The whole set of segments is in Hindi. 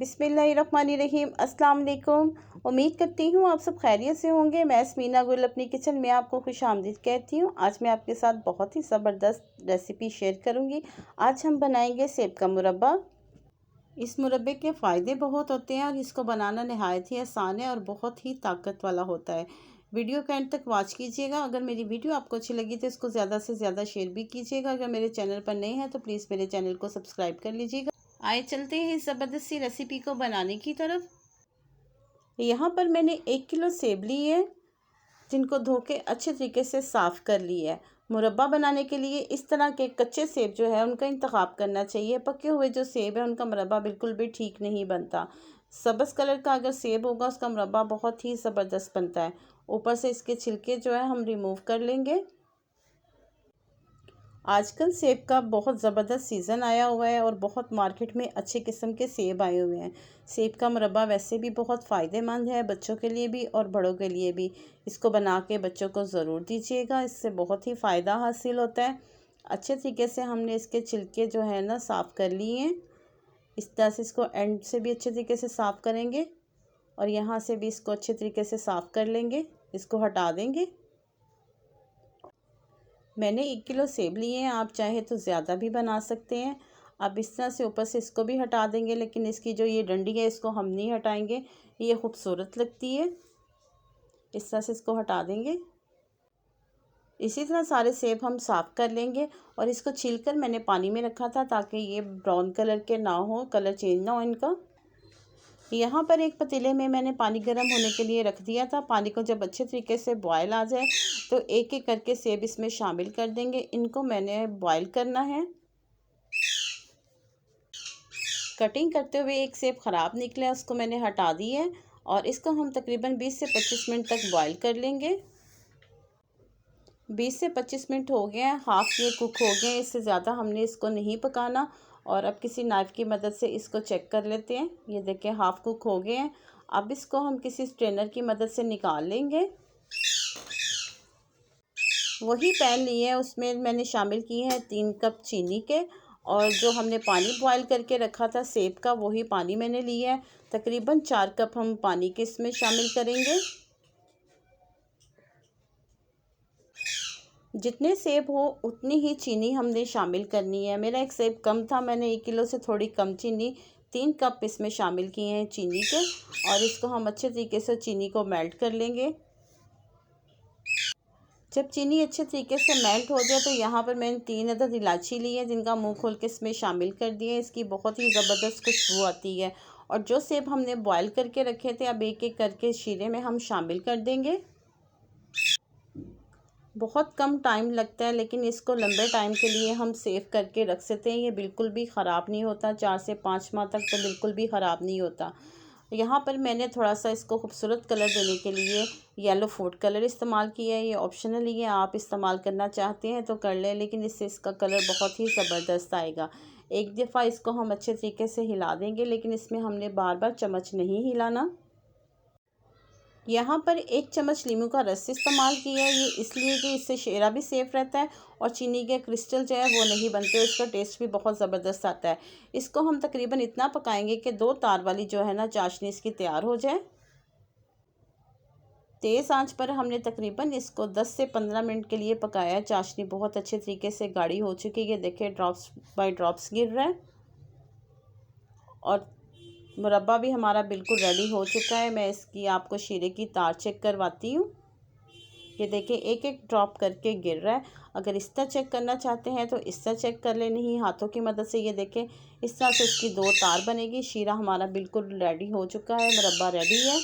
बिस्मिल्लाहिर्रहमानिर्रहीम। अस्सलाम वालेकुम। उम्मीद करती हूँ आप सब खैरियत से होंगे। मैं स्मीना गुल अपनी किचन में आपको खुशामदीद कहती हूँ। आज मैं आपके साथ बहुत ही ज़बरदस्त रेसिपी शेयर करूँगी। आज हम बनाएंगे सेब का मुरब्बा। इस मुरब्बे के फ़ायदे बहुत होते हैं और इसको बनाना नहायत ही आसान है और बहुत ही ताकत वाला होता है। वीडियो के एंड तक वॉच कीजिएगा। अगर मेरी वीडियो आपको अच्छी लगी तो इसको ज़्यादा से ज़्यादा शेयर भी कीजिएगा। अगर मेरे चैनल पर नए हैं तो प्लीज़ मेरे चैनल को सब्सक्राइब कर लीजिएगा। आए चलते हैं इस ज़बरदस्त सी रेसिपी को बनाने की तरफ। यहाँ पर मैंने 1 किलो सेब ली है, जिनको धो के अच्छे तरीके से साफ़ कर लिया है। मुरब्बा बनाने के लिए इस तरह के कच्चे सेब जो है उनका इंतखाब करना चाहिए। पके हुए जो सेब है उनका मुरब्बा बिल्कुल भी ठीक नहीं बनता। सब्ज़ कलर का अगर सेब होगा उसका मुरब्बा बहुत ही ज़बरदस्त बनता है। ऊपर से इसके छिलके जो है हम रिमूव कर लेंगे। आजकल सेब का बहुत ज़बरदस्त सीज़न आया हुआ है और बहुत मार्केट में अच्छे किस्म के सेब आए हुए हैं। सेब का मुरब्बा वैसे भी बहुत फ़ायदेमंद है, बच्चों के लिए भी और बड़ों के लिए भी। इसको बना के बच्चों को ज़रूर दीजिएगा, इससे बहुत ही फ़ायदा हासिल होता है। अच्छे तरीके से हमने इसके छिलके जो है ना साफ़ कर लिए हैं। इस तरह से इसको एंड से भी अच्छे तरीके से साफ़ करेंगे और यहाँ से भी इसको अच्छे तरीके से साफ़ कर लेंगे। इसको हटा देंगे। मैंने 1 किलो सेब लिए हैं, आप चाहे तो ज़्यादा भी बना सकते हैं। अब इस तरह से ऊपर से इसको भी हटा देंगे, लेकिन इसकी जो ये डंडी है इसको हम नहीं हटाएंगे, ये खूबसूरत लगती है। इस तरह से इसको हटा देंगे। इसी तरह सारे सेब हम साफ़ कर लेंगे और इसको छीलकर मैंने पानी में रखा था ताकि ये ब्राउन कलर के ना हो, कलर चेंज ना हो इनका। यहाँ पर एक पतीले में मैंने पानी गर्म होने के लिए रख दिया था। पानी को जब अच्छे तरीके से बॉयल आ जाए तो एक एक करके सेब इसमें शामिल कर देंगे। इनको मैंने बॉयल करना है। कटिंग करते हुए एक सेब ख़राब निकला, उसको मैंने हटा दी है और इसको हम तकरीबन 20 से 25 मिनट तक बॉयल कर लेंगे। 20 से 25 मिनट हो गए हैं, हाफ़ ये कुक हो गए हैं। इससे ज़्यादा हमने इसको नहीं पकाना। और अब किसी नाइफ़ की मदद से इसको चेक कर लेते हैं। ये देखें हाफ़ कुक हो गए हैं। अब इसको हम किसी स्ट्रेनर की मदद से निकाल लेंगे। वही पैन लिए है, उसमें मैंने शामिल किए हैं 3 कप चीनी के, और जो हमने पानी बॉयल करके रखा था सेब का वही पानी मैंने लिया है। तकरीबन 4 कप हम पानी के इसमें शामिल करेंगे। जितने सेब हो उतनी ही चीनी हमने शामिल करनी है। मेरा एक सेब कम था, मैंने 1 किलो से थोड़ी कम चीनी 3 कप इसमें शामिल किए हैं चीनी के, और इसको हम अच्छे तरीके से चीनी को मेल्ट कर लेंगे। जब चीनी अच्छे तरीके से मेल्ट हो जाए तो यहाँ पर मैंने 3 अदद इलायची ली है, जिनका मुंह खोल के इसमें शामिल कर दिए। इसकी बहुत ही ज़बरदस्त खुशबू आती है। और जो सेब हमने बॉयल करके रखे थे अब एक एक करके शीरे में हम शामिल कर देंगे। बहुत कम टाइम लगता है, लेकिन इसको लंबे टाइम के लिए हम सेव करके रख सकते हैं। ये बिल्कुल भी ख़राब नहीं होता, 4 से 5 माह तक तो बिल्कुल भी ख़राब नहीं होता। यहाँ पर मैंने थोड़ा सा इसको खूबसूरत कलर देने के लिए येलो फूड कलर इस्तेमाल किया है। ये ऑप्शनल ही है, आप इस्तेमाल करना चाहते हैं तो कर लें, लेकिन इससे इसका कलर बहुत ही ज़बरदस्त आएगा। एक दफ़ा इसको हम अच्छे तरीके से हिला देंगे, लेकिन इसमें हमने बार बार चम्मच नहीं हिलाना। यहाँ पर 1 चम्मच नींबू का रस इस्तेमाल किया है, ये इसलिए कि इससे शीरा भी सेफ़ रहता है और चीनी के क्रिस्टल जो है वो नहीं बनते, उसका टेस्ट भी बहुत ज़बरदस्त आता है। इसको हम तकरीबन इतना पकाएंगे कि 2 तार वाली जो है ना चाशनी इसकी तैयार हो जाए। तेज़ आंच पर हमने तकरीबन इसको 10 से 15 मिनट के लिए पकाया। चाशनी बहुत अच्छे तरीके से गाढ़ी हो चुकी है, ये देखिए ड्रॉप्स बाय ड्रॉप्स गिर रहा है। और मुरब्बा भी हमारा बिल्कुल रेडी हो चुका है। मैं इसकी आपको शीरे की तार चेक करवाती हूँ। ये देखिए एक एक ड्रॉप करके गिर रहा है। अगर इस तरह चेक करना चाहते हैं तो इस तरह चेक कर ले, नहीं हाथों की मदद से। ये देखें इस तरह से इसकी 2 तार बनेगी। शीरा हमारा बिल्कुल रेडी हो चुका है, मुरब्बा रेडी है।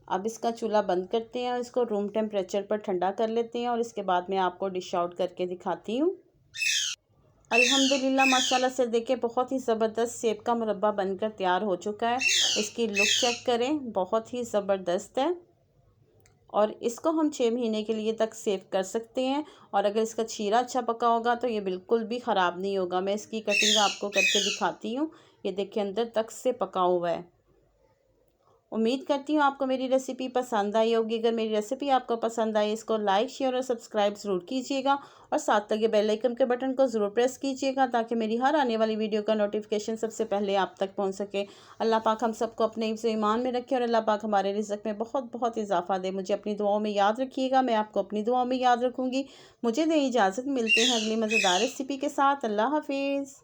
अब इसका चूल्हा बंद करते हैं और इसको रूम टेम्परेचर पर ठंडा कर लेते हैं, और इसके बाद मैं आपको डिश आउट करके दिखाती हूँ। अल्हम्दुलिल्लाह माशाल्लाह से देखें बहुत ही ज़बरदस्त सेब का मुरब्बा बनकर तैयार हो चुका है। इसकी लुक चेक करें, बहुत ही ज़बरदस्त है। और इसको हम 6 महीने के लिए तक सेव कर सकते हैं। और अगर इसका शीरा अच्छा पका होगा तो ये बिल्कुल भी ख़राब नहीं होगा। मैं इसकी कटिंग आपको करके दिखाती हूँ। ये देखिए अंदर तक से पका हुआ है उम्मीद करती हूँ आपको मेरी रेसिपी पसंद आई होगी। अगर मेरी रेसिपी आपको पसंद आई, इसको लाइक शेयर और सब्सक्राइब ज़रूर कीजिएगा और साथ लगे बेल आइकन के बटन को ज़रूर प्रेस कीजिएगा ताकि मेरी हर आने वाली वीडियो का नोटिफिकेशन सबसे पहले आप तक पहुँच सके। अल्लाह पाक हम सबको अपने हिफ्ज़ ईमान में रखे और अल्लाह पाक हमारे रिज़्क़ में बहुत बहुत इजाफ़ा दे। मुझे अपनी दुआओं में याद रखिएगा, मैं आपको अपनी दुआओं में याद रखूँगी। मुझे दें इजाज़त, मिलते हैं अगली मज़ेदार रेसिपी के साथ। अल्लाह हाफिज़।